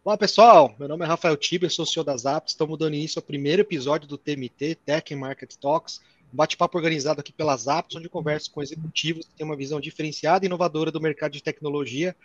Olá pessoal, meu nome é Rafael Tiber, sou o CEO da Zappos. Estamos dando início ao primeiro episódio do TMT, Tech and Market Talks, um bate-papo organizado aqui pela Zappos, onde eu converso com executivos que têm uma visão diferenciada e inovadora do mercado de tecnologia.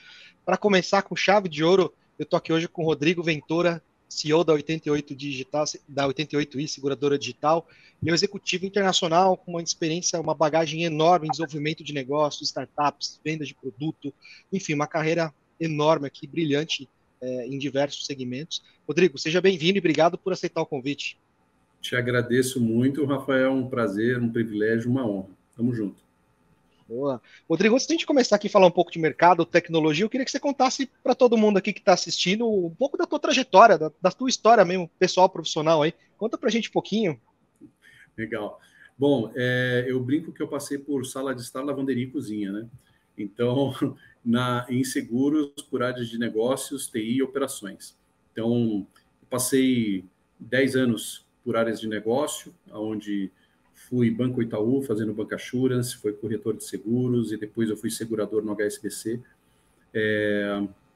Para começar com chave de ouro, eu estou aqui hoje com o Rodrigo Ventura, CEO da 88 Digital, da 88i, seguradora digital, e um executivo internacional com uma experiência, uma bagagem enorme em desenvolvimento de negócios, startups, vendas de produto, enfim, uma carreira enorme aqui, brilhante em diversos segmentos. Rodrigo, seja bem-vindo e obrigado por aceitar o convite. Te agradeço muito, Rafael. Um prazer, um privilégio, uma honra. Tamo junto. Boa. Rodrigo, antes de a gente começar aqui a falar um pouco de mercado, tecnologia, eu queria que você contasse para todo mundo aqui que está assistindo um pouco da tua trajetória, da tua história mesmo, pessoal, profissional aí. Conta para a gente um pouquinho. Legal. Bom, eu brinco que eu passei por sala de estar, lavanderia e cozinha, né? Então, em seguros, por áreas de negócios, TI e operações. Então, eu passei 10 anos por áreas de negócio, onde fui Banco Itaú, fazendo bancassurance, foi corretor de seguros, e depois eu fui segurador no HSBC.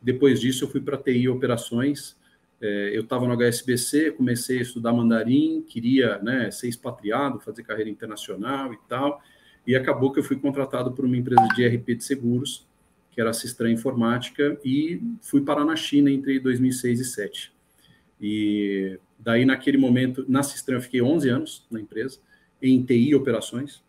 Depois disso, eu fui para TI e operações. Eu estava no HSBC, comecei a estudar mandarim, queria, né, ser expatriado, fazer carreira internacional e tal, e acabou que eu fui contratado por uma empresa de ERP de seguros, que era a Sistran Informática, e fui parar na China entre 2006 e 2007. E daí, naquele momento, na Sistran, eu fiquei 11 anos na empresa, em TI e operações,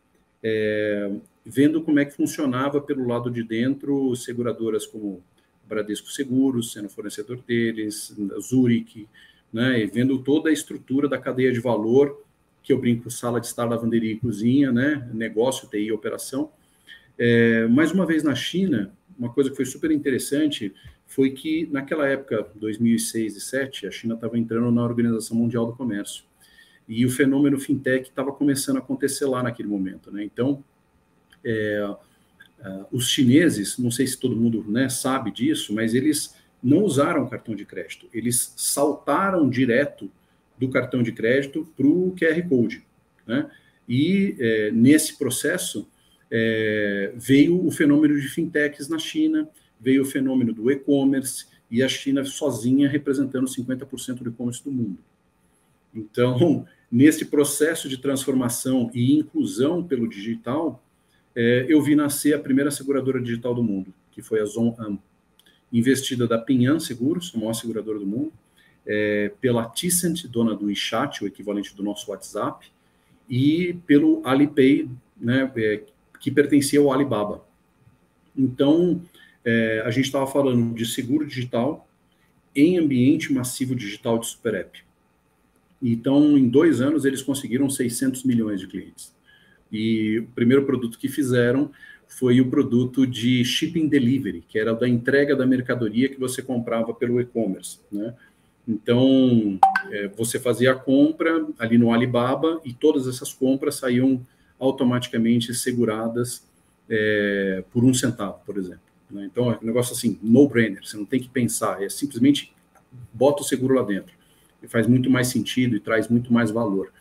vendo como é que funcionava pelo lado de dentro seguradoras como Bradesco Seguros, sendo fornecedor deles, Zurich, né, e vendo toda a estrutura da cadeia de valor, que eu brinco, sala de estar, lavanderia e cozinha, né, negócio, TI, operação. Mais uma vez na China, uma coisa que foi super interessante foi que, naquela época, 2006 e 2007, a China estava entrando na Organização Mundial do Comércio. E o fenômeno fintech estava começando a acontecer lá naquele momento, né? Então, os chineses, não sei se todo mundo, né, sabe disso, mas eles não usaram cartão de crédito. Eles saltaram direto do cartão de crédito para o QR Code, né? E nesse processo veio o fenômeno de fintechs na China, veio o fenômeno do e-commerce, e a China sozinha representando 50% do e-commerce do mundo. Então, nesse processo de transformação e inclusão pelo digital, eu vi nascer a primeira seguradora digital do mundo, que foi a ZonAm, investida da Ping An Seguros, a maior seguradora do mundo, pela Tencent, dona do WeChat, o equivalente do nosso WhatsApp, e pelo Alipay, né, que pertencia ao Alibaba. Então, a gente estava falando de seguro digital em ambiente massivo digital de super app. Então, em 2 anos, eles conseguiram 600 milhões de clientes. E o primeiro produto que fizeram foi o produto de shipping delivery, que era da entrega da mercadoria que você comprava pelo e-commerce, né? Então, você fazia a compra ali no Alibaba e todas essas compras saíam automaticamente seguradas por 1 centavo, por exemplo, né? Então, é um negócio assim, no-brainer, você não tem que pensar, simplesmente bota o seguro lá dentro. E faz muito mais sentido e traz muito mais valor.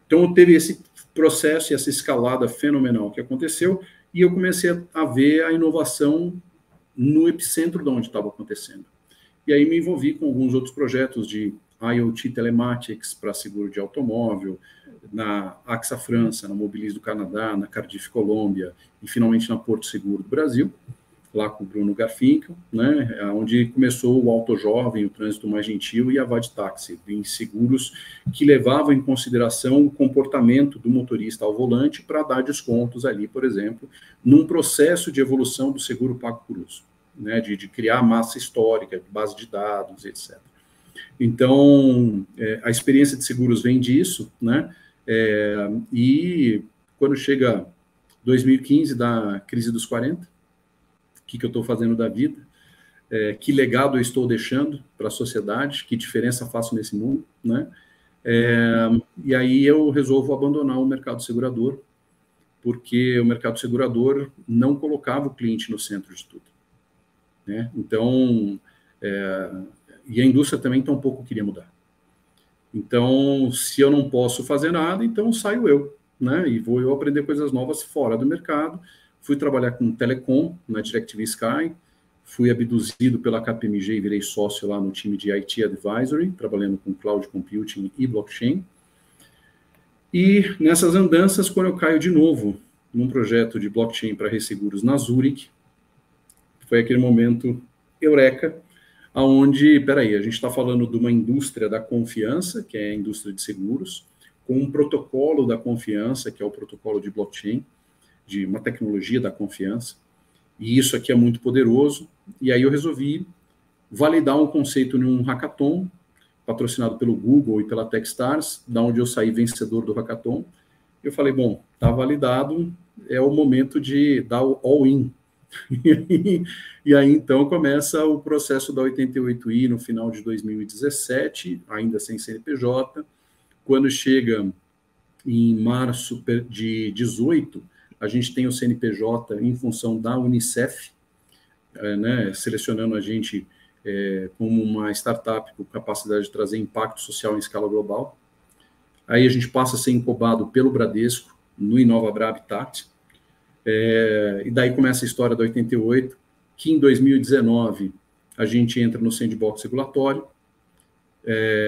Então, teve esse processo e essa escalada fenomenal que aconteceu, e eu comecei a ver a inovação no epicentro de onde estava acontecendo. E aí me envolvi com alguns outros projetos de IoT Telematics para seguro de automóvel, na AXA França, na Mobilis do Canadá, na Cardiff Colômbia, e finalmente na Porto Seguro do Brasil, lá com o Bruno Garfinkel, né, onde começou o Auto Jovem, o Trânsito Mais Gentil e a Vadtaxi, em seguros que levavam em consideração o comportamento do motorista ao volante para dar descontos ali, por exemplo, num processo de evolução do seguro pago por uso, né, de criar massa histórica, base de dados, etc. Então, a experiência de seguros vem disso, né, e quando chega 2015, da crise dos 40, o que eu estou fazendo da vida, que legado eu estou deixando para a sociedade, que diferença faço nesse mundo, né? E aí eu resolvo abandonar o mercado segurador, porque o mercado segurador não colocava o cliente no centro de tudo, né? Então, e a indústria também tampouco queria mudar. Então, se eu não posso fazer nada, então saio eu, né? E vou eu aprender coisas novas fora do mercado. Fui trabalhar com telecom na DirecTV Sky, fui abduzido pela KPMG e virei sócio lá no time de IT Advisory, trabalhando com Cloud Computing e Blockchain. E nessas andanças, quando eu caio de novo num projeto de blockchain para resseguros na Zurich, foi aquele momento eureka, aonde, peraí, a gente está falando de uma indústria da confiança, que é a indústria de seguros, com um protocolo da confiança, que é o protocolo de blockchain, de uma tecnologia da confiança, e isso aqui é muito poderoso, e aí eu resolvi validar um conceito em um hackathon, patrocinado pelo Google e pela Techstars, da onde eu saí vencedor do hackathon. Eu falei, bom, está validado, é o momento de dar o all-in. E aí, então, começa o processo da 88i no final de 2017, ainda sem CNPJ. Quando chega em março de 18, a gente tem o CNPJ em função da Unicef, né, selecionando a gente como uma startup com capacidade de trazer impacto social em escala global. Aí a gente passa a ser incubado pelo Bradesco, no InovaBra Habitat, e daí começa a história da 88, que em 2019 a gente entra no sandbox regulatório.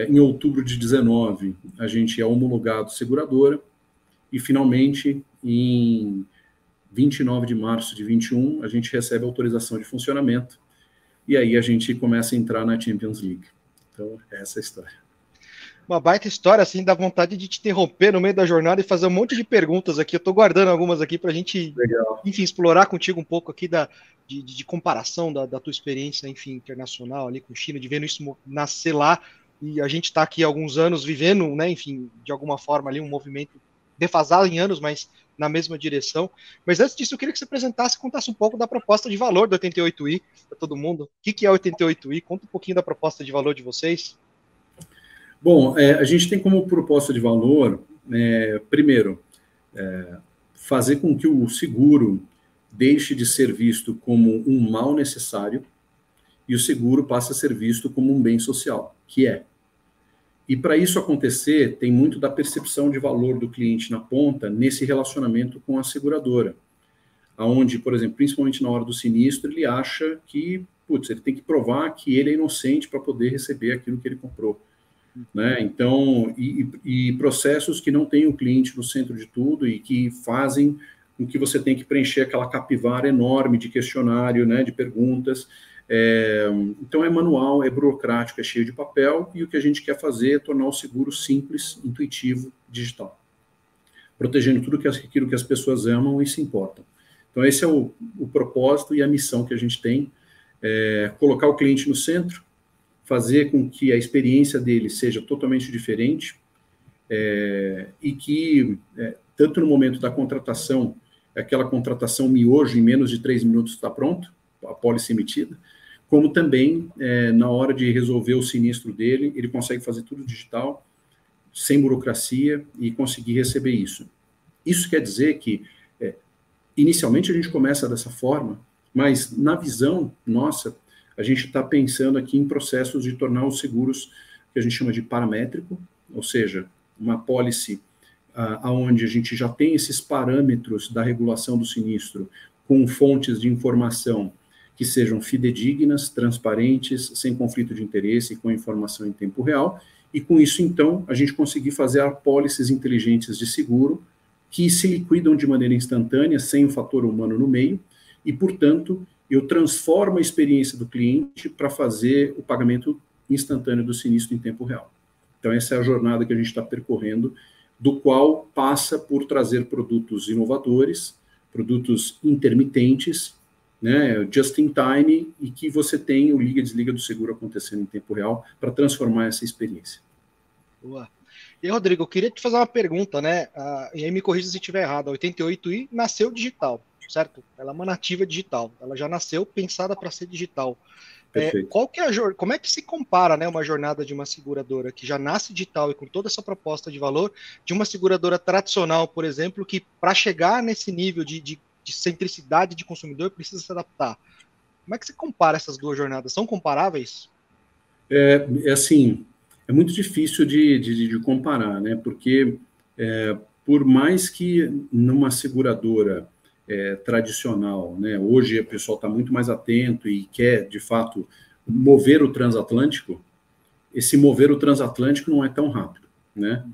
Em outubro de 19 a gente é homologado seguradora, e finalmente em 29 de março de 21 a gente recebe autorização de funcionamento, e aí a gente começa a entrar na Champions League. Então, essa é a história. Uma baita história, assim, dá vontade de te interromper no meio da jornada e fazer um monte de perguntas aqui. Eu estou guardando algumas aqui para a gente, Legal. Enfim, explorar contigo um pouco aqui de comparação da tua experiência, enfim, internacional ali com China, de vendo isso nascer lá, e a gente está aqui há alguns anos vivendo, né, enfim, de alguma forma ali um movimento defasado em anos, mas na mesma direção. Mas antes disso, eu queria que você apresentasse e contasse um pouco da proposta de valor do 88i para todo mundo. O que é o 88i? Conta um pouquinho da proposta de valor de vocês. Bom, a gente tem como proposta de valor, primeiro, fazer com que o seguro deixe de ser visto como um mal necessário e o seguro passe a ser visto como um bem social, que é. E para isso acontecer, tem muito da percepção de valor do cliente na ponta nesse relacionamento com a seguradora, aonde, por exemplo, principalmente na hora do sinistro, ele acha que, ele tem que provar que ele é inocente para poder receber aquilo que ele comprou. Né? Então, e processos que não têm o cliente no centro de tudo e que fazem com que você tenha que preencher aquela capivara enorme de questionário, né, de perguntas. Então, é manual, é burocrático, é cheio de papel, e o que a gente quer fazer é tornar o seguro simples, intuitivo, digital, protegendo tudo aquilo que as pessoas amam e se importam. Então, esse é o propósito e a missão que a gente tem, colocar o cliente no centro, fazer com que a experiência dele seja totalmente diferente, e que, tanto no momento da contratação, aquela contratação miojo, em menos de 3 minutos está pronto, a pólice emitida, como também, na hora de resolver o sinistro dele, ele consegue fazer tudo digital, sem burocracia, e conseguir receber isso. Isso quer dizer que, inicialmente, a gente começa dessa forma, mas na visão nossa, a gente está pensando aqui em processos de tornar os seguros que a gente chama de paramétrico, ou seja, uma pólice onde a gente já tem esses parâmetros da regulação do sinistro com fontes de informação que sejam fidedignas, transparentes, sem conflito de interesse e com informação em tempo real, e com isso, então, a gente conseguir fazer apólices inteligentes de seguro que se liquidam de maneira instantânea, sem o fator humano no meio, e, portanto, eu transformo a experiência do cliente para fazer o pagamento instantâneo do sinistro em tempo real. Então, essa é a jornada que a gente está percorrendo, do qual passa por trazer produtos inovadores, produtos intermitentes, né, just in time, e que você tem o liga e desliga do seguro acontecendo em tempo real para transformar essa experiência. Boa. E, Rodrigo, eu queria te fazer uma pergunta, né? E aí me corrija se estiver errado. A 88i nasceu digital, certo? Ela é uma nativa digital. Ela já nasceu pensada para ser digital. Como é que se compara, né, uma jornada de uma seguradora que já nasce digital e com toda essa proposta de valor, de uma seguradora tradicional, por exemplo, que para chegar nesse nível de centricidade de consumidor precisa se adaptar? Como é que se compara essas duas jornadas? São comparáveis? Assim, é muito difícil de comparar, né? Porque por mais que numa seguradora tradicional, né? Hoje o pessoal está muito mais atento e quer, de fato, mover o transatlântico. Esse mover o transatlântico não é tão rápido, né?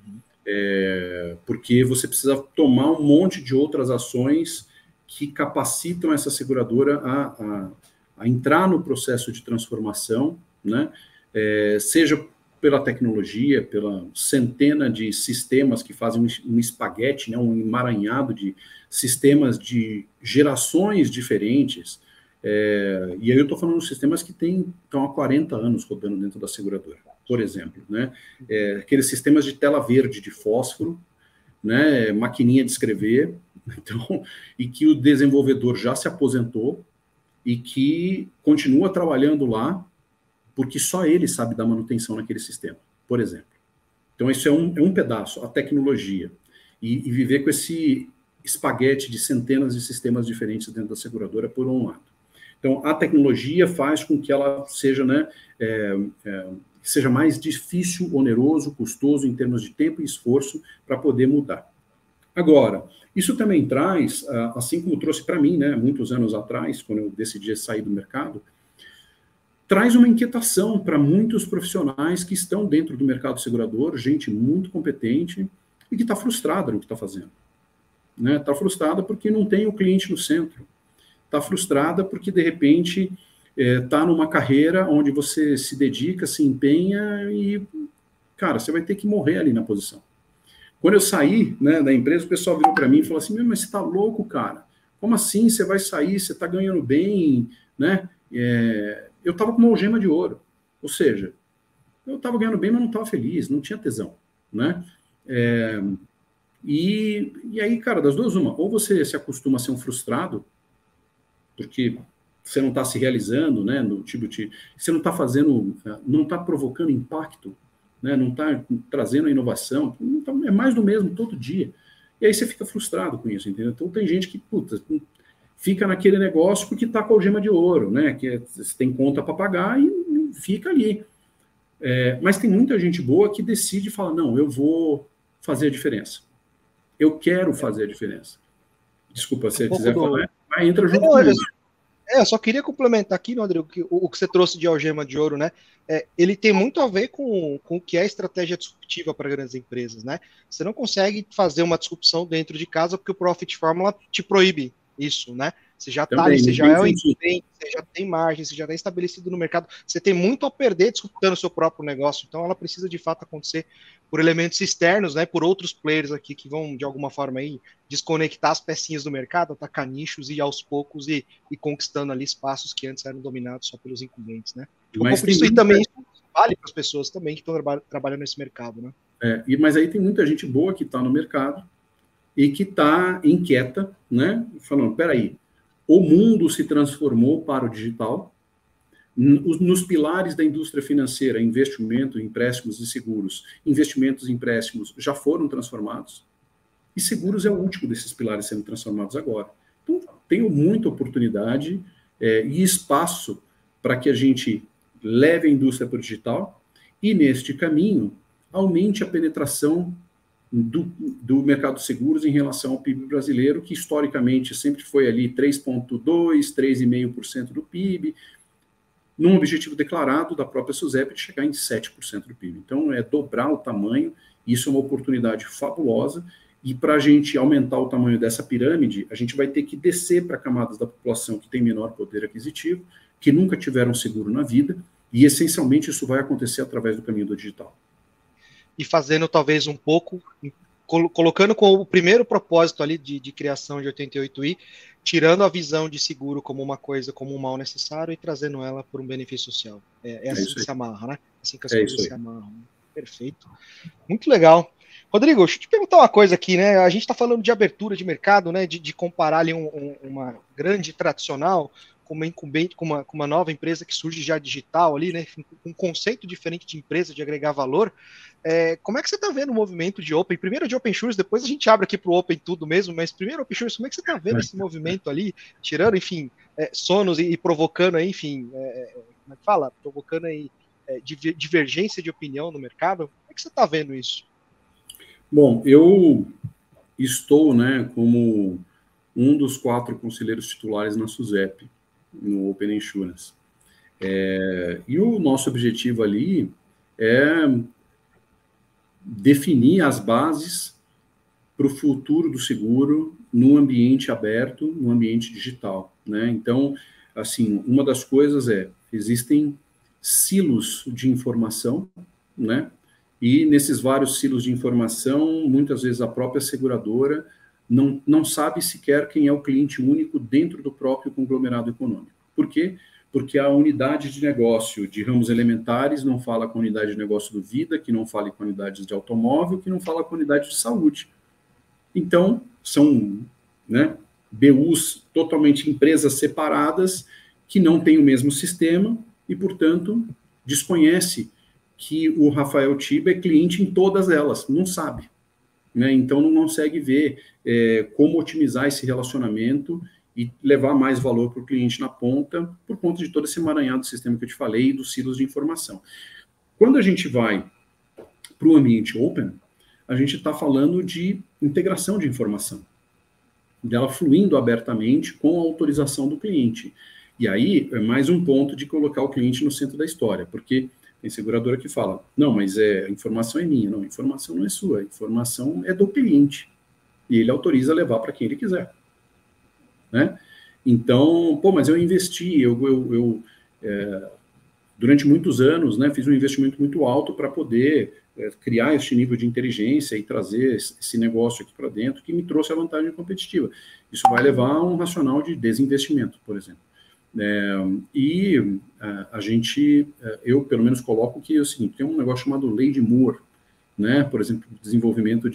Porque você precisa tomar um monte de outras ações que capacitam essa seguradora a entrar no processo de transformação, né? Seja pela tecnologia, pela centena de sistemas que fazem um espaguete, né? Um emaranhado de sistemas de gerações diferentes. E aí eu estou falando de sistemas que estão há 40 anos rodando dentro da seguradora, por exemplo, né? Aqueles sistemas de tela verde de fósforo, né? Maquininha de escrever, então, e que o desenvolvedor já se aposentou e que continua trabalhando lá porque só ele sabe dar manutenção naquele sistema, por exemplo. Então, isso é um pedaço, a tecnologia. E viver com esse espaguete de centenas de sistemas diferentes dentro da seguradora, por um lado. Então, a tecnologia faz com que ela seja, né, seja mais difícil, oneroso, custoso, em termos de tempo e esforço, para poder mudar. Agora, isso também traz, assim como trouxe para mim, né, muitos anos atrás, quando eu decidi sair do mercado, traz uma inquietação para muitos profissionais que estão dentro do mercado segurador, gente muito competente e que está frustrada no que está fazendo. Está frustrada porque não tem o cliente no centro. Está frustrada porque, de repente, está numa carreira onde você se dedica, se empenha e, cara, você vai ter que morrer ali na posição. Quando eu saí, né, da empresa, o pessoal virou para mim e falou assim, mas você está louco, cara? Como assim? Você vai sair, você está ganhando bem, né? Eu estava com uma algema de ouro. Ou seja, eu estava ganhando bem, mas não estava feliz, não tinha tesão, né? E aí, cara, das duas, uma. Ou você se acostuma a ser um frustrado, porque você não está se realizando, né? Você não está fazendo, não está provocando impacto, né? Não está trazendo a inovação, é mais do mesmo todo dia. E aí você fica frustrado com isso, entendeu? Então tem gente que, puta, fica naquele negócio porque está com a algema de ouro, né? Que você tem conta para pagar e fica ali. Mas tem muita gente boa que decide falar, não, eu vou fazer a diferença. Eu quero fazer a diferença. Desculpa, se você quiser falar, mas entra junto comigo. Eu só queria complementar aqui, Rodrigo, o que você trouxe de algema de ouro, né? Ele tem muito a ver com o que é estratégia disruptiva para grandes empresas, né? Você não consegue fazer uma disrupção dentro de casa porque o Profit Formula te proíbe isso, né? Você já está ali, você já é o incumbente, você já tem margem, você já está estabelecido no mercado, você tem muito a perder disruptando o seu próprio negócio, então ela precisa de fato acontecer por elementos externos, né, por outros players aqui que vão de alguma forma aí desconectar as pecinhas do mercado, atacar nichos e aos poucos e conquistando ali espaços que antes eram dominados só pelos incumbentes, né? Um pouco disso e também isso vale para as pessoas também que estão trabalhando nesse mercado, né? Mas aí tem muita gente boa que está no mercado e que está inquieta, né? Falando, peraí, o mundo se transformou para o digital, nos pilares da indústria financeira, investimento, empréstimos e seguros, investimentos e empréstimos já foram transformados, e seguros é o último desses pilares sendo transformados agora. Então, tenho muita oportunidade e espaço para que a gente leve a indústria para o digital e, neste caminho, aumente a penetração do mercado de seguros em relação ao PIB brasileiro, que historicamente sempre foi ali 3,2%, 3,5% do PIB, num objetivo declarado da própria SUSEP de chegar em 7% do PIB. Então, é dobrar o tamanho, isso é uma oportunidade fabulosa, e para a gente aumentar o tamanho dessa pirâmide, a gente vai ter que descer para camadas da população que tem menor poder aquisitivo, que nunca tiveram seguro na vida, e essencialmente isso vai acontecer através do caminho do digital. E fazendo talvez um pouco, colocando com o primeiro propósito ali de criação de 88i, tirando a visão de seguro como uma coisa, como um mal necessário e trazendo ela por um benefício social. Assim que se amarra, né? Assim que as coisas se amarram. Perfeito. Muito legal. Rodrigo, deixa eu te perguntar uma coisa aqui, né? A gente está falando de abertura de mercado, né? De comparar ali uma grande tradicional com uma incumbente, com uma nova empresa que surge já digital ali, né? Com um conceito diferente de empresa, de agregar valor. Como é que você está vendo o movimento de Open? Primeiro de Open Source, depois a gente abre aqui para o Open tudo mesmo, mas primeiro Open Source, como é que você está vendo esse movimento ali, tirando, enfim, sonos e provocando aí, enfim, como é que fala? Provocando aí divergência de opinião no mercado? Como é que você está vendo isso? 'Bom, eu estou, né, como um dos 4 conselheiros titulares na SUSEP, no Open Insurance. E o nosso objetivo ali é definir as bases para o futuro do seguro no ambiente aberto, no ambiente digital, né? Então, assim, uma das coisas existem silos de informação, né? E nesses vários silos de informação, muitas vezes a própria seguradora não sabe sequer quem é o cliente único dentro do próprio conglomerado econômico. Por quê? Porque a unidade de negócio de ramos elementares não fala com a unidade de negócio do vida, que não fala com a unidade de automóvel, que não fala com a unidade de saúde. Então, são, né, BUs totalmente empresas separadas, que não têm o mesmo sistema e, portanto, desconhece que o Rafael Tiba é cliente em todas elas, não sabe. Né? Então, não consegue ver como otimizar esse relacionamento e levar mais valor para o cliente na ponta, por conta de todo esse emaranhado do sistema que eu te falei e dos silos de informação. Quando a gente vai para o ambiente open, a gente está falando de integração de informação, dela fluindo abertamente com a autorização do cliente. E aí é mais um ponto de colocar o cliente no centro da história, porque tem seguradora que fala, não, mas a informação é minha. Não, a informação não é sua, a informação é do cliente. E ele autoriza levar para quem ele quiser. Né? Então, mas eu investi, durante muitos anos, né, fiz um investimento muito alto para poder criar esse nível de inteligência e trazer esse negócio aqui para dentro, que me trouxe a vantagem competitiva. Isso vai levar a um racional de desinvestimento, por exemplo. Eu pelo menos coloco que é o seguinte, tem um negócio chamado Lei de Moore, né, por exemplo, desenvolvimento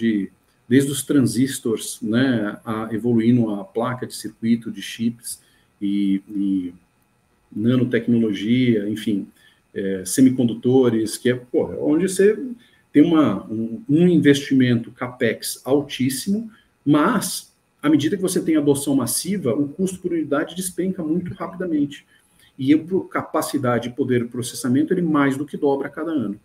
desde os transistores, né, evoluindo a placa de circuito, de chips e nanotecnologia, enfim, semicondutores, que onde você tem um investimento CAPEX altíssimo, mas à medida que você tem adoção massiva, o custo por unidade despenca muito rapidamente. E a capacidade e poder de processamento, ele mais do que dobra a cada ano.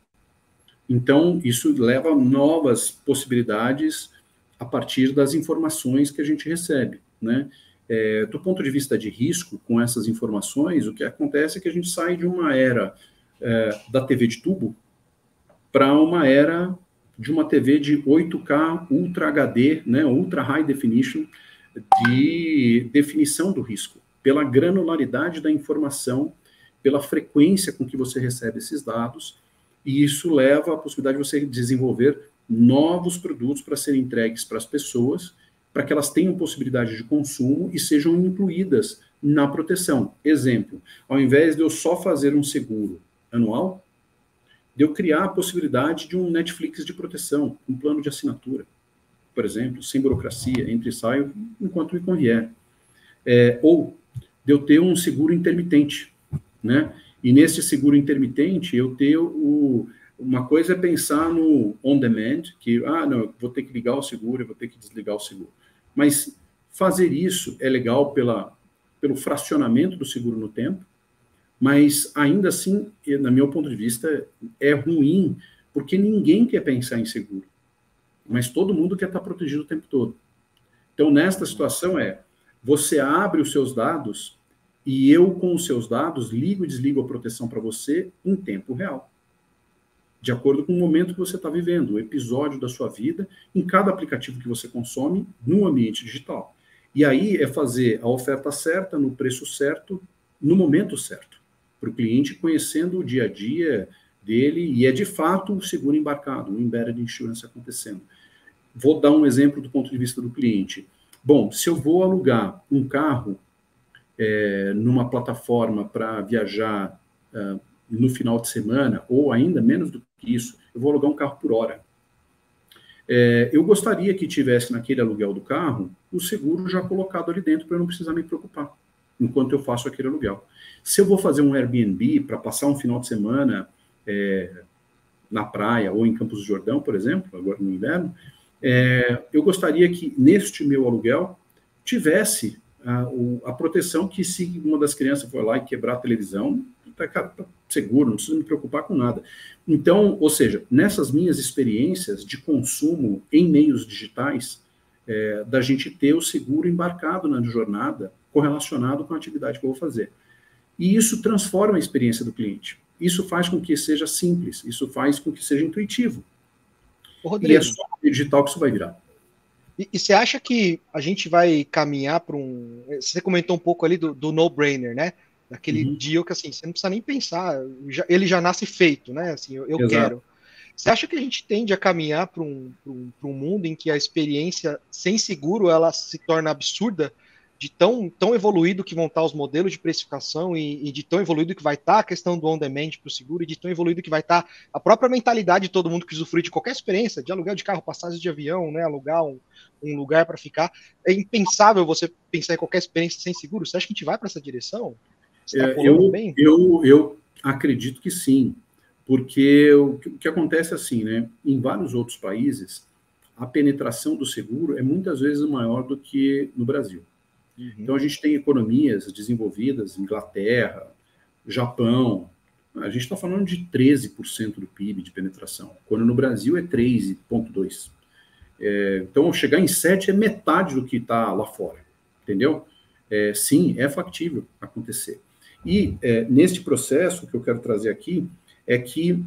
Então, isso leva a novas possibilidades a partir das informações que a gente recebe. Né? Do ponto de vista de risco, com essas informações, o que acontece é que a gente sai de uma era da TV de tubo para uma era de uma TV de 8K Ultra HD, né, Ultra High Definition, de definição do risco, pela granularidade da informação, pela frequência com que você recebe esses dados, e isso leva à possibilidade de você desenvolver novos produtos para serem entregues para as pessoas, para que elas tenham possibilidade de consumo e sejam incluídas na proteção. Exemplo, ao invés de eu só fazer um seguro anual, de eu criar a possibilidade de um Netflix de proteção, um plano de assinatura, por exemplo, sem burocracia, entre e saio, enquanto me convier. Ou de eu ter um seguro intermitente, né? E nesse seguro intermitente, eu ter uma coisa é pensar no on-demand, que, não, eu vou ter que ligar o seguro, eu vou ter que desligar o seguro. Mas fazer isso é legal pelo fracionamento do seguro no tempo, mas ainda assim, no meu ponto de vista, é ruim, porque ninguém quer pensar em seguro, mas todo mundo quer estar protegido o tempo todo. Então, nesta situação você abre os seus dados e eu, com os seus dados, ligo e desligo a proteção para você em tempo real, de acordo com o momento que você está vivendo, o episódio da sua vida, em cada aplicativo que você consome no ambiente digital. E aí é fazer a oferta certa, no preço certo, no momento certo, para o cliente conhecendo o dia a dia dele, e é de fato o seguro embarcado, o embedded insurance acontecendo. Vou dar um exemplo do ponto de vista do cliente. Bom, se eu vou alugar um carro numa plataforma para viajar no final de semana, ou ainda menos do que isso, eu vou alugar um carro por hora. Eu gostaria que tivesse naquele aluguel do carro o seguro já colocado ali dentro para eu não precisar me preocupar enquanto eu faço aquele aluguel. Se eu vou fazer um Airbnb para passar um final de semana na praia ou em Campos do Jordão, por exemplo, agora no inverno, eu gostaria que neste meu aluguel tivesse a proteção que se uma das crianças for lá e quebrar a televisão, tá seguro, não preciso me preocupar com nada. Então, ou seja, nessas minhas experiências de consumo em meios digitais, da gente ter o seguro embarcado na jornada, correlacionado com a atividade que eu vou fazer. E isso transforma a experiência do cliente. Isso faz com que seja simples, isso faz com que seja intuitivo. Ô, Rodrigo, e é só no digital que isso vai virar. E você acha que a gente vai caminhar para um... Você comentou um pouco ali do no-brainer, né? Daquele deal que, assim, você não precisa nem pensar, ele já nasce feito, né? Assim, eu quero. Você acha que a gente tende a caminhar para um mundo em que a experiência sem seguro ela se torna absurda, de tão evoluído que vão estar os modelos de precificação e de tão evoluído que vai estar a questão do on-demand para o seguro e de tão evoluído que vai estar a própria mentalidade de todo mundo que usufrui de qualquer experiência, de aluguel de carro, passagem de avião, né, alugar um lugar para ficar. É impensável você pensar em qualquer experiência sem seguro. Você acha que a gente vai para essa direção? Eu acredito que sim, porque o que acontece assim, né? Em vários outros países, a penetração do seguro é muitas vezes maior do que no Brasil. Então, a gente tem economias desenvolvidas, Inglaterra, Japão, a gente está falando de 13% do PIB de penetração, quando no Brasil é 3,2%. Então, chegar em 7% é metade do que está lá fora, entendeu? Sim, é factível acontecer. E neste processo, que eu quero trazer aqui, é que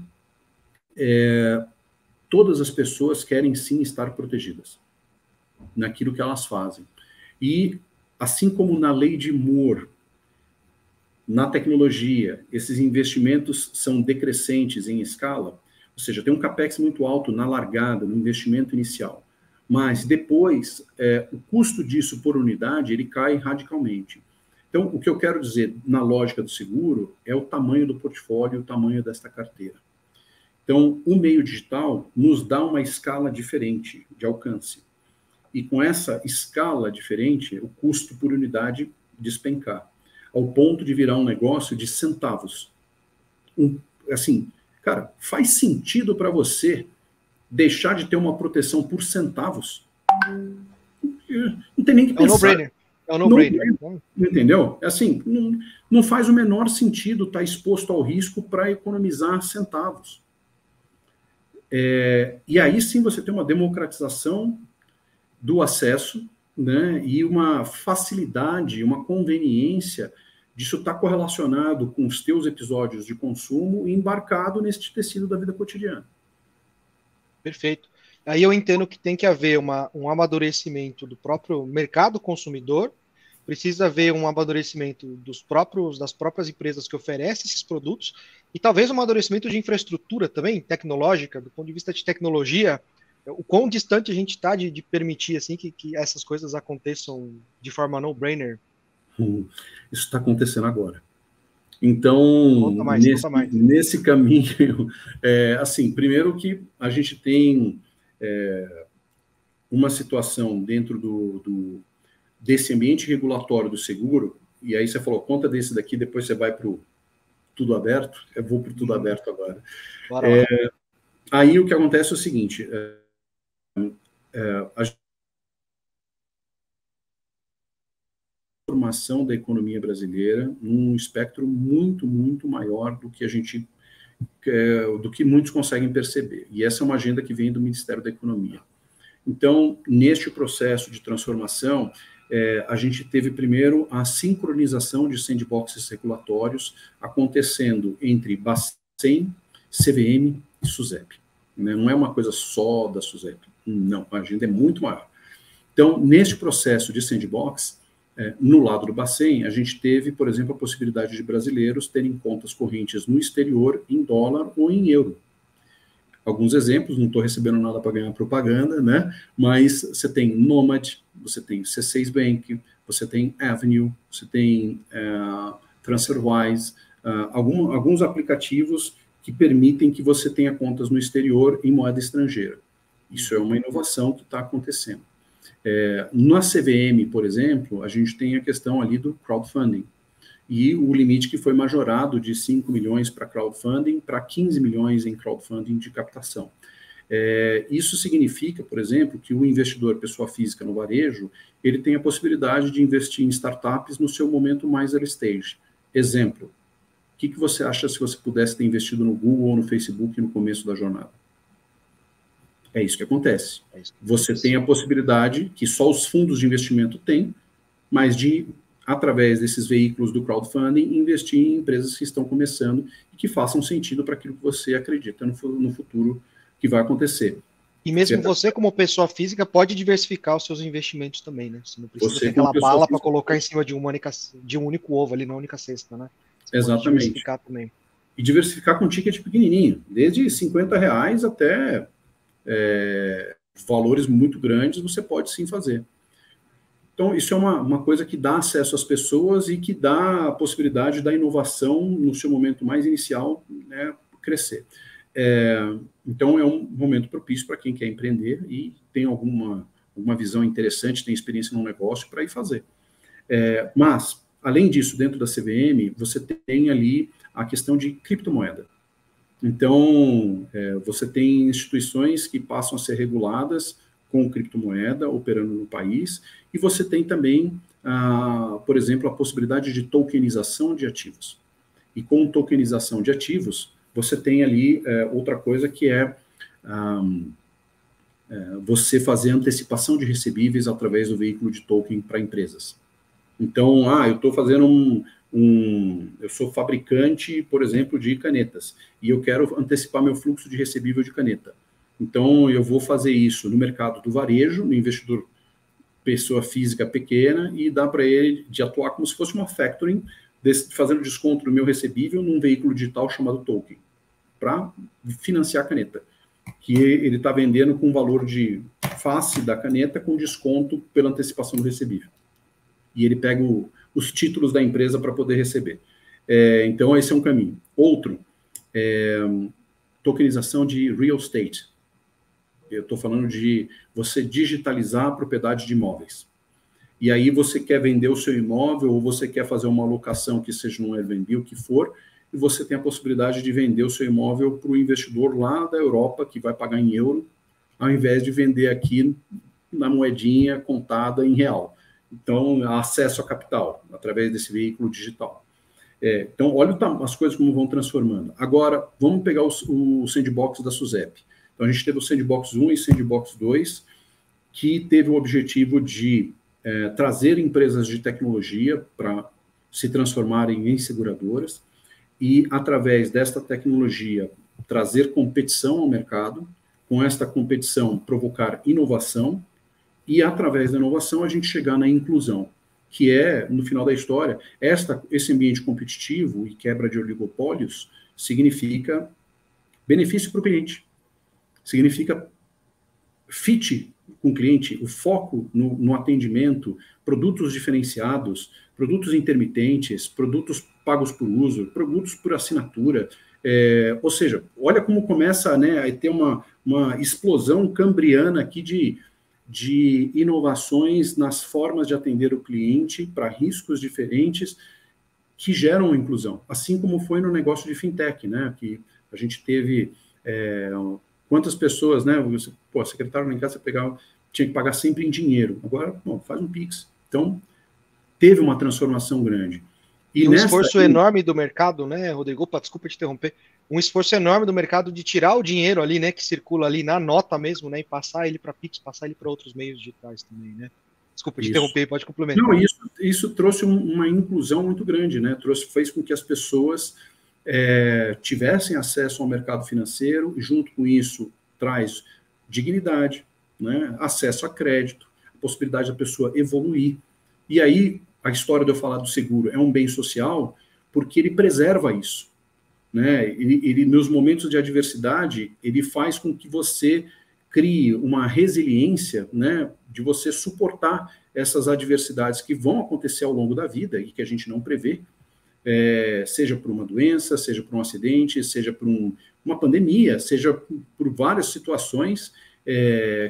todas as pessoas querem sim estar protegidas naquilo que elas fazem. E assim como na lei de Moore, na tecnologia, esses investimentos são decrescentes em escala, ou seja, tem um capex muito alto na largada, no investimento inicial, mas depois o custo disso por unidade ele cai radicalmente. Então, o que eu quero dizer na lógica do seguro é o tamanho do portfólio, o tamanho desta carteira. Então, o meio digital nos dá uma escala diferente de alcance. E com essa escala diferente, o custo por unidade despencar, ao ponto de virar um negócio de centavos. Assim, cara, faz sentido para você deixar de ter uma proteção por centavos? Não tem nem que pensar. No-brainer. É um no-brainer. Entendeu? Assim, não faz o menor sentido estar exposto ao risco para economizar centavos. E aí sim você tem uma democratização do acesso, né, e uma facilidade, uma conveniência disso estar correlacionado com os teus episódios de consumo e embarcado nesse tecido da vida cotidiana. Perfeito. Aí eu entendo que tem que haver um amadurecimento do próprio mercado consumidor, precisa haver um amadurecimento das próprias empresas que oferecem esses produtos, e talvez um amadurecimento de infraestrutura também, tecnológica, do ponto de vista de tecnologia, o quão distante a gente está de permitir assim que essas coisas aconteçam de forma no-brainer. Isso está acontecendo agora. Então, nesse caminho, assim, primeiro que a gente tem uma situação dentro desse ambiente regulatório do seguro, e aí você falou, conta desse daqui, depois você vai para o tudo aberto, eu vou para o tudo aberto agora. Aí o que acontece é o seguinte, a transformação da economia brasileira num espectro muito, muito maior do que do que muitos conseguem perceber. E essa é uma agenda que vem do Ministério da Economia. Então, neste processo de transformação, a gente teve primeiro a sincronização de sandboxes regulatórios acontecendo entre Bacen, CVM e SUSEP. Não é uma coisa só da SUSEP. Não, a agenda é muito maior. Então, neste processo de sandbox, no lado do Bacen, a gente teve, por exemplo, a possibilidade de brasileiros terem contas correntes no exterior em dólar ou em euro. Alguns exemplos, não estou recebendo nada para ganhar propaganda, né? Mas você tem Nomad, você tem C6 Bank, você tem Avenue, você tem TransferWise, alguns aplicativos que permitem que você tenha contas no exterior em moeda estrangeira. Isso é uma inovação que está acontecendo. Na CVM, por exemplo, a gente tem a questão ali do crowdfunding. E o limite que foi majorado de 5 milhões para crowdfunding para 15 milhões em crowdfunding de captação. Isso significa, por exemplo, que o investidor, pessoa física no varejo, ele tem a possibilidade de investir em startups no seu momento mais early stage. Exemplo, o que você acha se você pudesse ter investido no Google ou no Facebook no começo da jornada? É isso que acontece. É isso que Você acontece. tem a possibilidade, que só os fundos de investimento têm, mas de, através desses veículos do crowdfunding, investir em empresas que estão começando e que façam sentido para aquilo que você acredita no futuro que vai acontecer. E mesmo você, como pessoa física, pode diversificar os seus investimentos também, né? Você não precisa ter Você, como aquela pessoa bala para física, colocar em cima de de um único ovo ali na única cesta, né? Você pode exatamente. diversificar também. E diversificar com um ticket pequenininho, desde R$ 50 até valores muito grandes, você pode sim fazer. Então, isso é uma coisa que dá acesso às pessoas e que dá a possibilidade da inovação, no seu momento mais inicial, né, crescer. Então, é um momento propício para quem quer empreender e tem alguma visão interessante, tem experiência no negócio para ir fazer. Mas, além disso, dentro da CVM, você tem ali a questão de criptomoeda. Então, você tem instituições que passam a ser reguladas com criptomoeda operando no país, e você tem também, por exemplo, a possibilidade de tokenização de ativos. E com tokenização de ativos, você tem ali outra coisa que é você fazer antecipação de recebíveis através do veículo de token para empresas. Então, eu estou fazendo eu sou fabricante, por exemplo, de canetas, e eu quero antecipar meu fluxo de recebível de caneta. Então, eu vou fazer isso no mercado do varejo, no investidor pessoa física pequena, e dá para ele de atuar como se fosse uma factoring, fazendo desconto do meu recebível num veículo digital chamado token, para financiar a caneta, que ele está vendendo com valor de face da caneta com desconto pela antecipação do recebível. E ele pega os títulos da empresa para poder receber. Então, esse é um caminho. Outro, tokenização de real estate. Eu estou falando de você digitalizar a propriedade de imóveis. E aí você quer vender o seu imóvel ou você quer fazer uma locação que seja no Airbnb, o que for, e você tem a possibilidade de vender o seu imóvel para o investidor lá da Europa, que vai pagar em euro, ao invés de vender aqui na moedinha contada em real. Então, acesso a capital, através desse veículo digital. Então, olha as coisas como vão transformando. Agora, vamos pegar o sandbox da SUSEP. Então, a gente teve o Sandbox 1 e o Sandbox 2, que teve o objetivo de trazer empresas de tecnologia para se transformarem em seguradoras e, através desta tecnologia, trazer competição ao mercado, com esta competição provocar inovação e, através da inovação, a gente chegar na inclusão, que é, no final da história, esse ambiente competitivo e quebra de oligopólios significa benefício para o cliente, significa fit com o cliente, o foco no atendimento, produtos diferenciados, produtos intermitentes, produtos pagos por uso, produtos por assinatura. Ou seja, olha como começa, né, a ter uma explosão cambriana aqui de inovações nas formas de atender o cliente para riscos diferentes que geram inclusão, assim como foi no negócio de fintech, né, que a gente teve quantas pessoas, né, secretário lá em casa tinha que pagar sempre em dinheiro, agora, faz um Pix. Então, teve uma transformação grande. E um esforço enorme do mercado, né, Rodrigo? Opa, desculpa te interromper. Um esforço enorme do mercado de tirar o dinheiro ali, né, que circula ali na nota mesmo, né, e passar ele para Pix, passar ele para outros meios digitais também, né? Desculpa te interromper, pode complementar. Não, isso trouxe uma inclusão muito grande, né? Fez com que as pessoas tivessem acesso ao mercado financeiro, e junto com isso traz dignidade, né? Acesso a crédito, a possibilidade da pessoa evoluir. E aí, a história de eu falar do seguro é um bem social porque ele preserva isso, né? Ele, nos momentos de adversidade, ele faz com que você crie uma resiliência, né, de você suportar essas adversidades que vão acontecer ao longo da vida e que a gente não prevê, seja por uma doença, seja por um acidente, seja por uma pandemia, seja por várias situações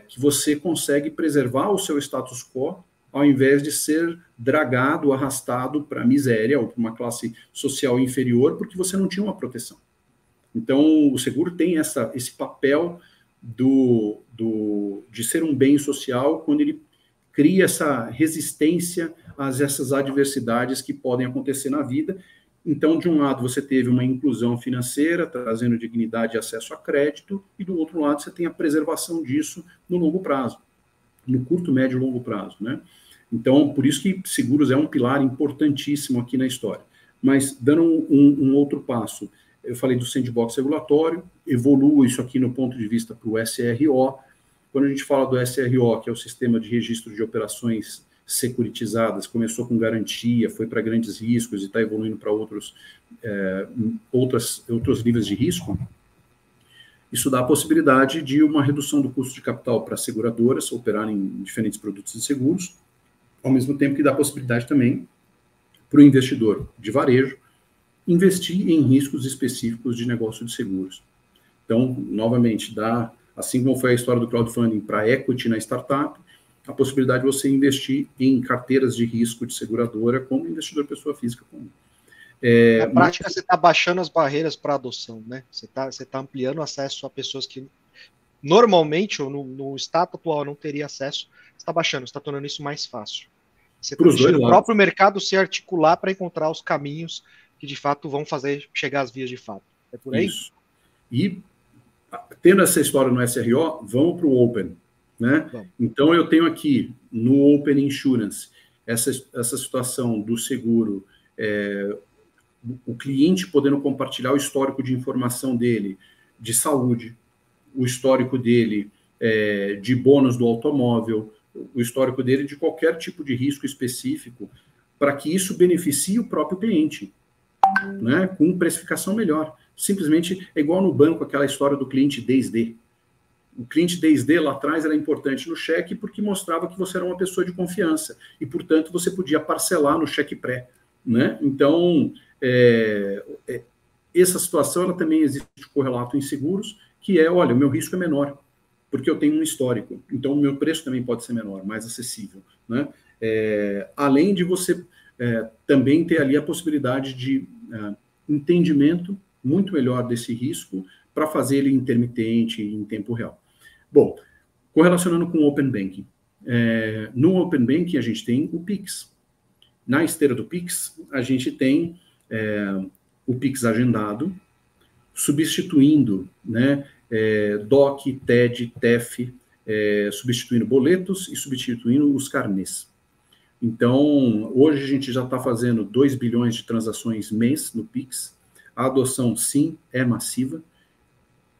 que você consegue preservar o seu status quo ao invés de ser dragado, arrastado para a miséria ou para uma classe social inferior porque você não tinha uma proteção. Então, o seguro tem esse papel de ser um bem social quando ele cria essa resistência a essas adversidades que podem acontecer na vida Então, de um lado, você teve uma inclusão financeira, trazendo dignidade e acesso a crédito, e do outro lado, você tem a preservação disso no longo prazo, no curto, médio e longo prazo, né? Então, por isso que seguros é um pilar importantíssimo aqui na história. Mas, dando um outro passo, eu falei do sandbox regulatório, evoluo isso aqui no ponto de vista para o SRO. Quando a gente fala do SRO, que é o Sistema de Registro de Operações Securitizadas, começou com garantia, foi para grandes riscos e está evoluindo para outros níveis de risco, isso dá a possibilidade de uma redução do custo de capital para as seguradoras operarem em diferentes produtos de seguros, ao mesmo tempo que dá a possibilidade também para o investidor de varejo investir em riscos específicos de negócio de seguros. Então, novamente, dá, assim como foi a história do crowdfunding para equity na startup, a possibilidade de você investir em carteiras de risco de seguradora como investidor pessoa física comum. Na prática, você está baixando as barreiras para adoção, né? Você tá ampliando o acesso a pessoas que normalmente, ou no status atual, não teria acesso. Você está baixando, você está tornando isso mais fácil. Você está deixando o próprio mercado se articular para encontrar os caminhos que, de fato, vão fazer chegar às vias de fato. É por aí? Isso. E, tendo essa história no SRO, vamos para o Open, né? Bom. Então, eu tenho aqui, no Open Insurance, essa situação do seguro, o cliente podendo compartilhar o histórico de informação dele, de saúde, o histórico dele de bônus do automóvel, o histórico dele de qualquer tipo de risco específico, para que isso beneficie o próprio cliente, né, com precificação melhor. Simplesmente é igual no banco, aquela história do cliente 10D. O cliente 10D lá atrás era importante no cheque porque mostrava que você era uma pessoa de confiança e, portanto, você podia parcelar no cheque pré, né? Então, essa situação ela também existe correlato em seguros, que é, olha, o meu risco é menor, porque eu tenho um histórico. Então, o meu preço também pode ser menor, mais acessível, né? Além de você também ter ali a possibilidade de entendimento muito melhor desse risco para fazer ele intermitente em tempo real. Bom, correlacionando com o Open Banking. No Open Banking, a gente tem o Pix. Na esteira do Pix, a gente tem o Pix agendado, substituindo, né, DOC, TED, TEF, substituindo boletos e substituindo os carnês. Então, hoje a gente já está fazendo 2 bilhões de transações mês no Pix. A adoção, sim, é massiva.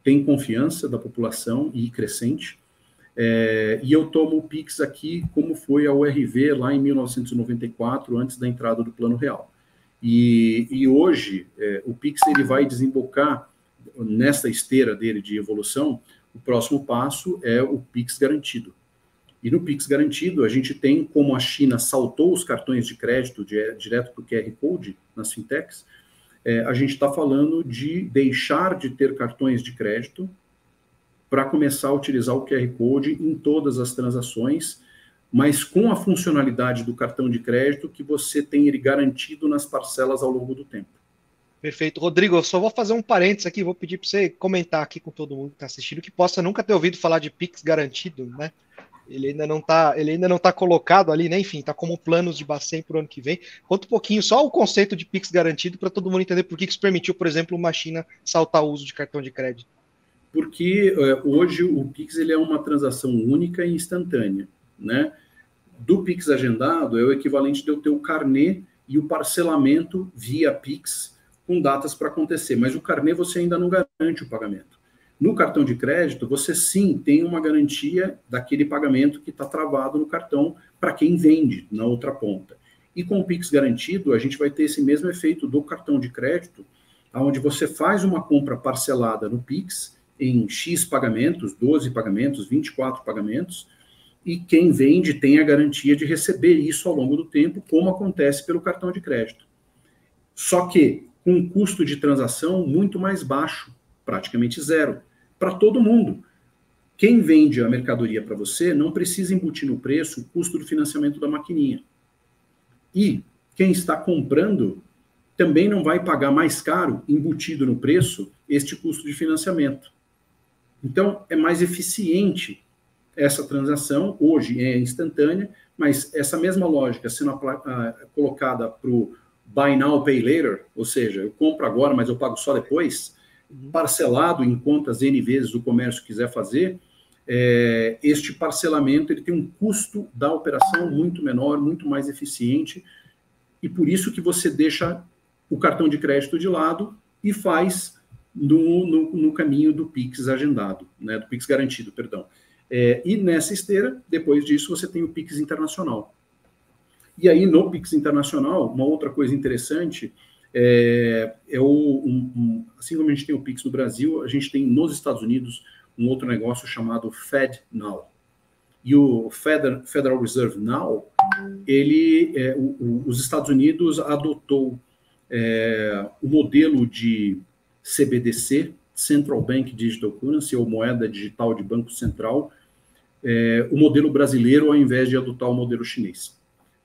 Tem confiança da população e crescente. E eu tomo o Pix aqui como foi a URV lá em 1994, antes da entrada do Plano Real. E hoje, o Pix ele vai desembocar nessa esteira dele de evolução. O próximo passo é o Pix garantido. E no Pix garantido, a gente tem, como a China saltou os cartões de crédito direto para o QR Code nas fintechs, a gente está falando de deixar de ter cartões de crédito para começar a utilizar o QR Code em todas as transações, mas com a funcionalidade do cartão de crédito que você tem ele garantido nas parcelas ao longo do tempo. Perfeito. Rodrigo, eu só vou fazer um parênteses aqui, vou pedir para você comentar aqui com todo mundo que está assistindo, que possa nunca ter ouvido falar de Pix garantido, né? Ele ainda não tá colocado ali, né? Enfim, está como planos de Bacen para o ano que vem. Conta um pouquinho só o conceito de Pix garantido para todo mundo entender por que isso permitiu, por exemplo, uma China saltar o uso de cartão de crédito. Porque hoje o Pix ele é uma transação única e instantânea, né? Do Pix agendado é o equivalente de eu ter o carnê e o parcelamento via Pix com datas para acontecer, mas o carnê você ainda não garante o pagamento. No cartão de crédito, você sim tem uma garantia daquele pagamento que está travado no cartão para quem vende na outra ponta. E com o Pix garantido, a gente vai ter esse mesmo efeito do cartão de crédito, onde você faz uma compra parcelada no Pix em X pagamentos, 12 pagamentos, 24 pagamentos, e quem vende tem a garantia de receber isso ao longo do tempo, como acontece pelo cartão de crédito. Só que com um custo de transação muito mais baixo, praticamente zero, para todo mundo. Quem vende a mercadoria para você não precisa embutir no preço o custo do financiamento da maquininha. E quem está comprando também não vai pagar mais caro, embutido no preço, este custo de financiamento. Então, é mais eficiente essa transação, hoje é instantânea, mas essa mesma lógica sendo colocada para o Buy Now, Pay Later, ou seja, eu compro agora, mas eu pago só depois, parcelado em quantas N vezes o comércio quiser fazer, este parcelamento ele tem um custo da operação muito menor, muito mais eficiente, e por isso que você deixa o cartão de crédito de lado e faz no caminho do Pix agendado, né, do Pix garantido, perdão. E nessa esteira, depois disso, você tem o Pix internacional. E aí, no Pix internacional, uma outra coisa interessante assim como a gente tem o Pix no Brasil, a gente tem nos Estados Unidos um outro negócio chamado FedNow. E o Federal Reserve Now, os Estados Unidos adotou o modelo de CBDC, Central Bank Digital Currency, ou moeda digital de Banco Central, o modelo brasileiro ao invés de adotar o modelo chinês.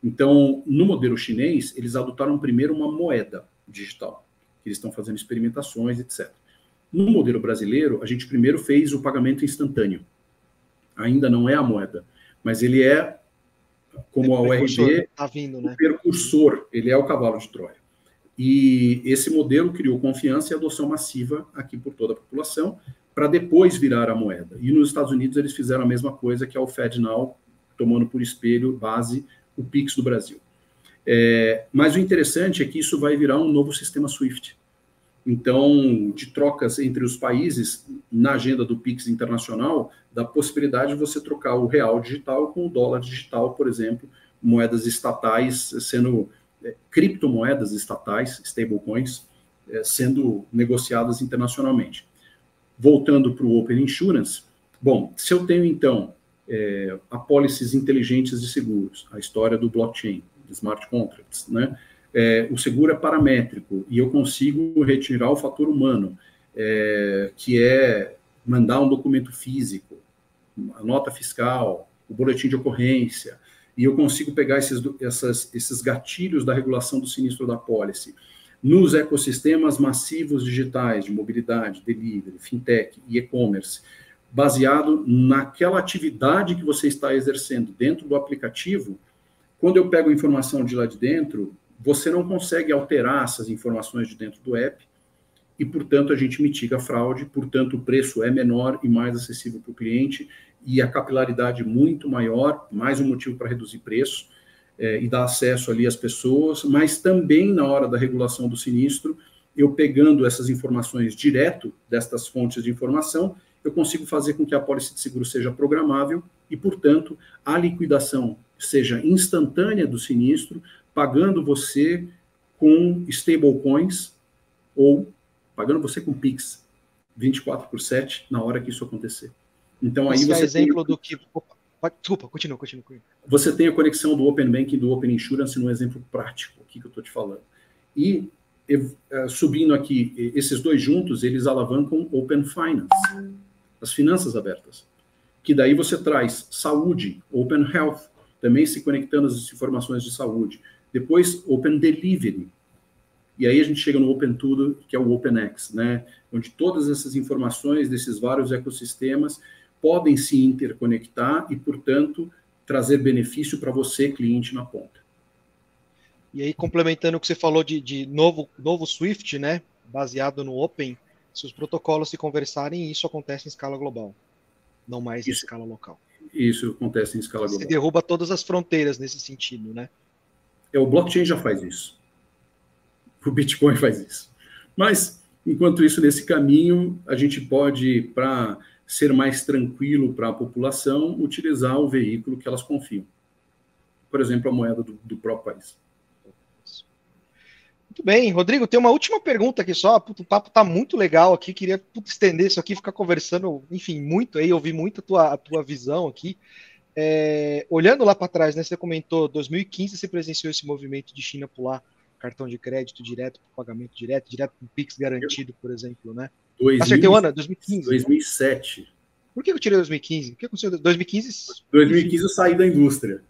Então, no modelo chinês, eles adotaram primeiro uma moeda digital, que eles estão fazendo experimentações, etc. No modelo brasileiro, a gente primeiro fez o pagamento instantâneo. Ainda não é a moeda, mas ele como a URB, tá vindo, né? O precursor, ele é o cavalo de Troia. E esse modelo criou confiança e adoção massiva aqui por toda a população, para depois virar a moeda. E nos Estados Unidos eles fizeram a mesma coisa, que é o FedNow, tomando por espelho, base, o Pix do Brasil. Mas o interessante é que isso vai virar um novo sistema SWIFT. Então, de trocas entre os países, na agenda do Pix internacional, da possibilidade de você trocar o real digital com o dólar digital, por exemplo, moedas estatais sendo criptomoedas estatais, stablecoins, sendo negociadas internacionalmente. Voltando para o Open Insurance, bom, se eu tenho, então, apólices inteligentes de seguros, a história do blockchain, de smart contracts, né? O seguro é paramétrico e eu consigo retirar o fator humano, que é mandar um documento físico, a nota fiscal, o boletim de ocorrência, e eu consigo pegar esses gatilhos da regulação do sinistro da apólice nos ecossistemas massivos digitais de mobilidade, delivery, fintech e e-commerce, baseado naquela atividade que você está exercendo dentro do aplicativo. Quando eu pego a informação de lá de dentro, você não consegue alterar essas informações de dentro do app e, portanto, a gente mitiga a fraude, portanto, o preço é menor e mais acessível para o cliente e a capilaridade muito maior, mais um motivo para reduzir preço e dar acesso ali às pessoas, mas também na hora da regulação do sinistro, eu pegando essas informações direto destas fontes de informação, eu consigo fazer com que a apólice de seguro seja programável e, portanto, a liquidação seja instantânea do sinistro, pagando você com stablecoins ou pagando você com Pix 24/7 na hora que isso acontecer. Então, aí você exemplo do que... Desculpa, continua. Você tem a conexão do Open Banking e do Open Insurance num exemplo prático aqui que eu estou te falando. E, subindo aqui, esses dois juntos, eles alavancam Open Finance, as finanças abertas. Que daí você traz saúde, Open Health, também se conectando às informações de saúde. Depois, Open Delivery. E aí a gente chega no Open Tudo, que é o OpenX, né? Onde todas essas informações desses vários ecossistemas podem se interconectar e, portanto, trazer benefício para você, cliente, na ponta. E aí, complementando o que você falou de novo Swift, né? Baseado no Open, se os protocolos se conversarem, isso acontece em escala global, não mais em escala local. Isso acontece em escala global. Você derruba todas as fronteiras nesse sentido, né? O blockchain já faz isso. O Bitcoin faz isso. Mas, enquanto isso, nesse caminho, a gente pode, para ser mais tranquilo para a população, utilizar o veículo que elas confiam. Por exemplo, a moeda do próprio país. Muito bem, Rodrigo, tem uma última pergunta aqui só. O papo está muito legal aqui, queria estender isso aqui, ficar conversando, enfim, muito aí, ouvir muito a tua visão aqui. Olhando lá para trás, né, você comentou, 2015 você presenciou esse movimento de China pular cartão de crédito direto para pagamento direto com Pix garantido, por exemplo, né? Acertei o ano? 2015? 2007. Por que eu tirei 2015? O que aconteceu em 2015? 2015 eu saí da indústria.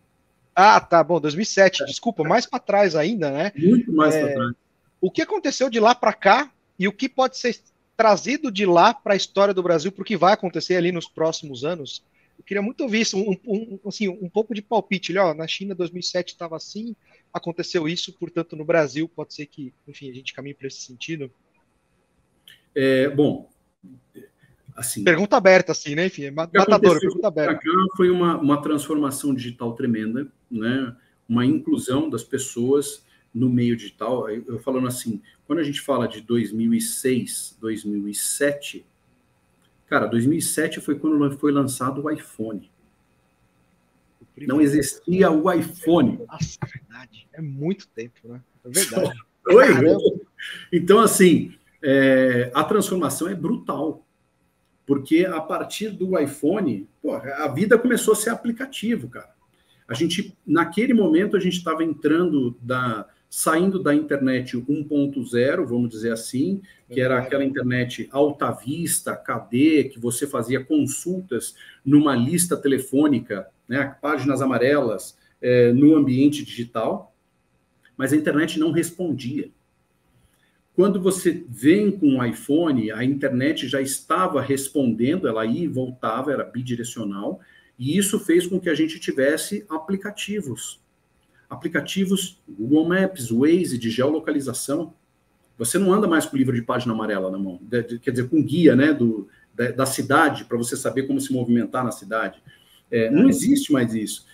Ah, tá bom, 2007, desculpa, mais para trás ainda, né? Muito mais para trás. O que aconteceu de lá para cá e o que pode ser trazido de lá para a história do Brasil, para o que vai acontecer ali nos próximos anos? Eu queria muito ouvir isso, um pouco de palpite. Na China 2007 estava assim, aconteceu isso, portanto, no Brasil, pode ser que, enfim, a gente caminhe para esse sentido? Bom, assim... Pergunta aberta, assim, né? Enfim, matadora, pergunta aberta. Foi uma transformação digital tremenda, né? Uma inclusão das pessoas no meio digital. Eu falando assim, quando a gente fala de 2006, 2007, cara, 2007 foi quando foi lançado o iPhone. Não existia o iPhone. Nossa, é verdade. É muito tempo, né? É verdade. Oi, então, assim, a transformação é brutal. Porque a partir do iPhone, pô, a vida começou a ser aplicativo, cara. Naquele momento, a gente estava saindo da internet 1.0, vamos dizer assim, que era aquela internet alta vista, KD, que você fazia consultas numa lista telefônica, né, páginas amarelas, no ambiente digital, mas a internet não respondia. Quando você vem com o iPhone, a internet já estava respondendo, ela ia e voltava, era bidirecional, e isso fez com que a gente tivesse aplicativos. Aplicativos Google Maps, Waze, de geolocalização. Você não anda mais com o livro de página amarela na mão, quer dizer, com guia, né, da cidade, para você saber como se movimentar na cidade. Não existe mais isso.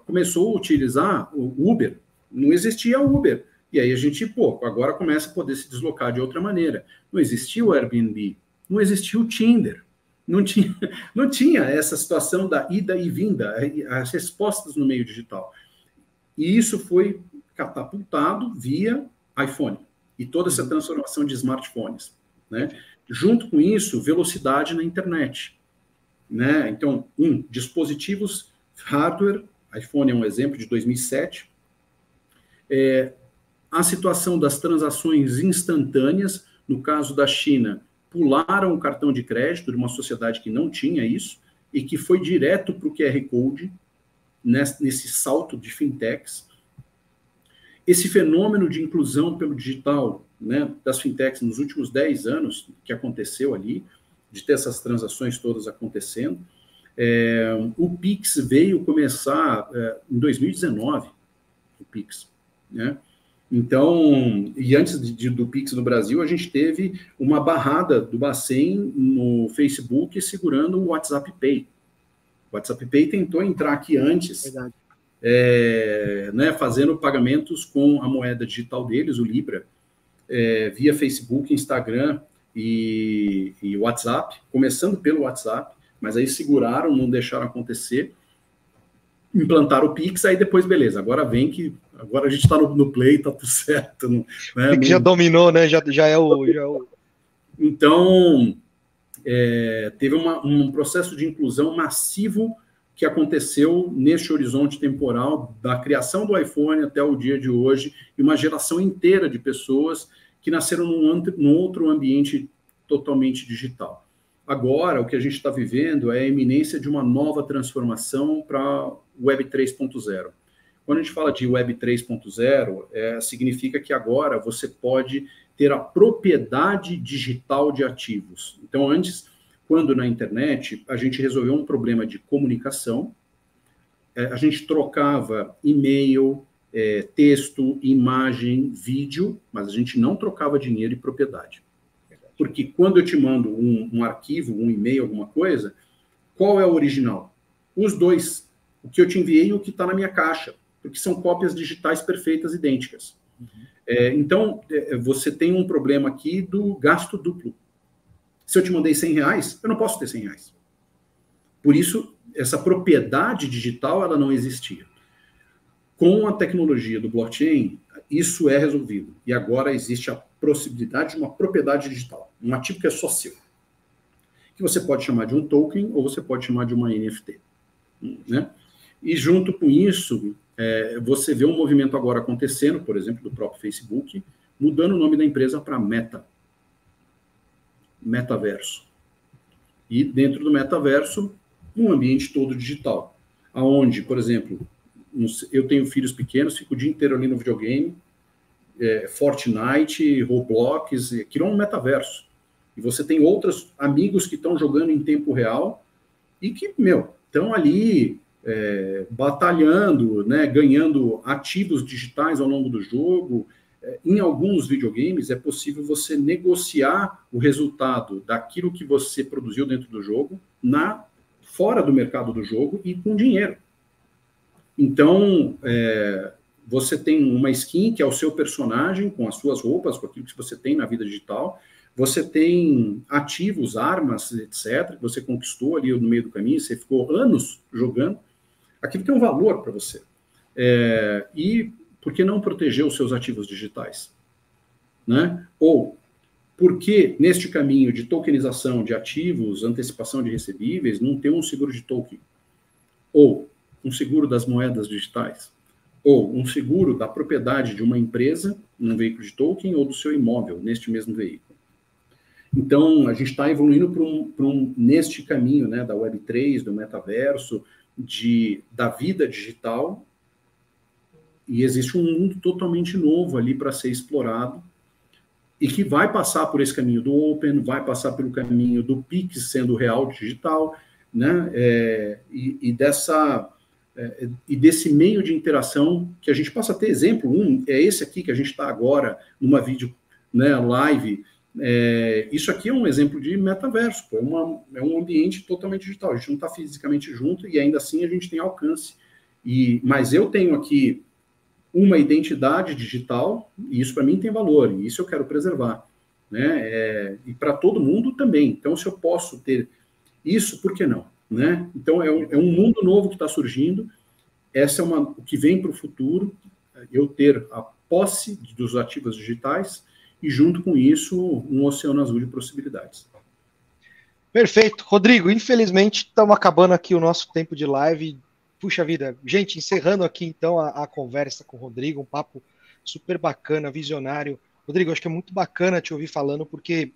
Começou a utilizar o Uber, não existia Uber. E aí a gente, agora começa a poder se deslocar de outra maneira. Não existia o Airbnb, não existia o Tinder, não tinha essa situação da ida e vinda, as respostas no meio digital. E isso foi catapultado via iPhone e toda essa transformação de smartphones, né? Junto com isso, velocidade na internet, né? Então, dispositivos, hardware, iPhone é um exemplo de 2007, a situação das transações instantâneas, no caso da China, pularam o cartão de crédito de uma sociedade que não tinha isso e que foi direto para o QR Code, nesse salto de fintechs. Esse fenômeno de inclusão pelo digital, né, das fintechs nos últimos 10 anos, que aconteceu ali, de ter essas transações todas acontecendo, o Pix veio começar em 2019, o Pix, né? Então, e antes do Pix no Brasil, a gente teve uma barrada do Bacen no Facebook segurando o WhatsApp Pay. O WhatsApp Pay tentou entrar aqui antes, né, fazendo pagamentos com a moeda digital deles, o Libra, via Facebook, Instagram e WhatsApp, começando pelo WhatsApp, mas aí seguraram, não deixaram acontecer, implantaram o Pix, aí depois, beleza, agora a gente está no Play, tá tudo certo. Né? O Pix já dominou, né? Já é o... Então, teve um processo de inclusão massivo que aconteceu neste horizonte temporal da criação do iPhone até o dia de hoje, e uma geração inteira de pessoas que nasceram num outro ambiente totalmente digital. Agora, o que a gente está vivendo é a iminência de uma nova transformação para Web 3.0. Quando a gente fala de Web 3.0, significa que agora você pode ter a propriedade digital de ativos. Então, antes, quando na internet a gente resolveu um problema de comunicação, a gente trocava e-mail, texto, imagem, vídeo, mas a gente não trocava dinheiro e propriedade. Porque quando eu te mando um arquivo, um e-mail, alguma coisa, qual é o original? Os dois. O que eu te enviei e o que está na minha caixa. Porque são cópias digitais perfeitas, idênticas. Então, você tem um problema aqui do gasto duplo. Se eu te mandei R$100, eu não posso ter R$100. Por isso, essa propriedade digital, ela não existia. Com a tecnologia do blockchain, isso é resolvido. E agora existe a possibilidade de uma propriedade digital. Um ativo que é só seu. Que você pode chamar de um token ou você pode chamar de uma NFT. Né? E junto com isso, você vê um movimento agora acontecendo, por exemplo, do próprio Facebook, mudando o nome da empresa para Meta. Metaverso. E dentro do metaverso, um ambiente todo digital. Aonde, por exemplo, eu tenho filhos pequenos, fico o dia inteiro ali no videogame, Fortnite, Roblox, criou um metaverso. E você tem outros amigos que estão jogando em tempo real e que, estão ali batalhando, né, ganhando ativos digitais ao longo do jogo. Em alguns videogames é possível você negociar o resultado daquilo que você produziu dentro do jogo fora do mercado do jogo e com dinheiro. Então, você tem uma skin que é o seu personagem, com as suas roupas, com aquilo que você tem na vida digital. Você tem ativos, armas, etc., que você conquistou ali no meio do caminho, você ficou anos jogando. Aquilo tem um valor para você. E por que não proteger os seus ativos digitais? Né? Ou, por que neste caminho de tokenização de ativos, antecipação de recebíveis, não ter um seguro de token? Ou um seguro das moedas digitais? Ou um seguro da propriedade de uma empresa, num veículo de token, ou do seu imóvel, neste mesmo veículo. Então, a gente está evoluindo neste caminho, né, da Web3, do metaverso, da vida digital, e existe um mundo totalmente novo ali para ser explorado, e que vai passar por esse caminho do Open, vai passar pelo caminho do Pix sendo real digital, né, e desse meio de interação que a gente passa a ter exemplo. É esse aqui que a gente está agora numa vídeo, né, live. Isso aqui é um exemplo de metaverso, é um ambiente totalmente digital. A gente não está fisicamente junto e ainda assim a gente tem alcance. Mas eu tenho aqui uma identidade digital e isso para mim tem valor e isso eu quero preservar, né? E para todo mundo também. Então, se eu posso ter isso, por que não? Né? Então, é um mundo novo que está surgindo. Essa é o que vem para o futuro, eu ter a posse dos ativos digitais e, junto com isso, um oceano azul de possibilidades. Perfeito. Rodrigo, infelizmente, estamos acabando aqui o nosso tempo de live. Puxa vida. Gente, encerrando aqui, então, a conversa com o Rodrigo, um papo super bacana, visionário. Rodrigo, acho que é muito bacana te ouvir falando, porque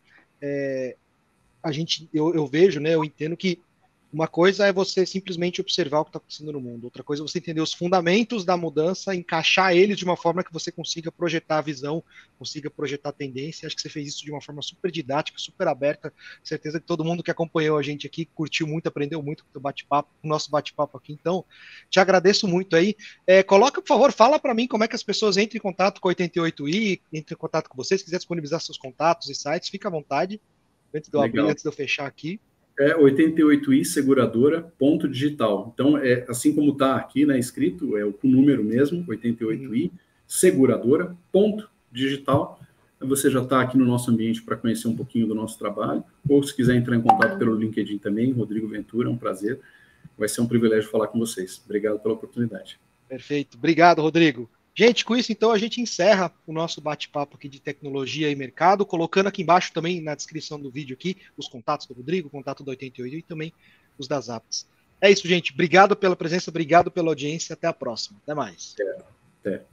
eu vejo, né, eu entendo que uma coisa é você simplesmente observar o que está acontecendo no mundo. Outra coisa é você entender os fundamentos da mudança, encaixar eles de uma forma que você consiga projetar a visão, consiga projetar a tendência. Acho que você fez isso de uma forma super didática, super aberta. Certeza que todo mundo que acompanhou a gente aqui curtiu muito, aprendeu muito com o bate-papo, o nosso bate-papo aqui. Então, te agradeço muito aí. Coloca, por favor, fala para mim como é que as pessoas entram em contato com a 88i, entram em contato com você. Se quiser disponibilizar seus contatos e sites, fica à vontade. Antes de eu abrir, antes de eu fechar aqui. 88i seguradora, ponto digital. Então, assim como está aqui, né, escrito, é o número mesmo, 88i, seguradora, ponto digital. Você já está aqui no nosso ambiente para conhecer um pouquinho do nosso trabalho, ou se quiser entrar em contato pelo LinkedIn também, Rodrigo Ventura, é um prazer. Vai ser um privilégio falar com vocês. Obrigado pela oportunidade. Perfeito. Obrigado, Rodrigo. Gente, com isso, então, a gente encerra o nosso bate-papo aqui de tecnologia e mercado, colocando aqui embaixo também na descrição do vídeo aqui os contatos do Rodrigo, o contato do 88 e também os das apps. É isso, gente. Obrigado pela presença, obrigado pela audiência. Até a próxima. Até mais. Até.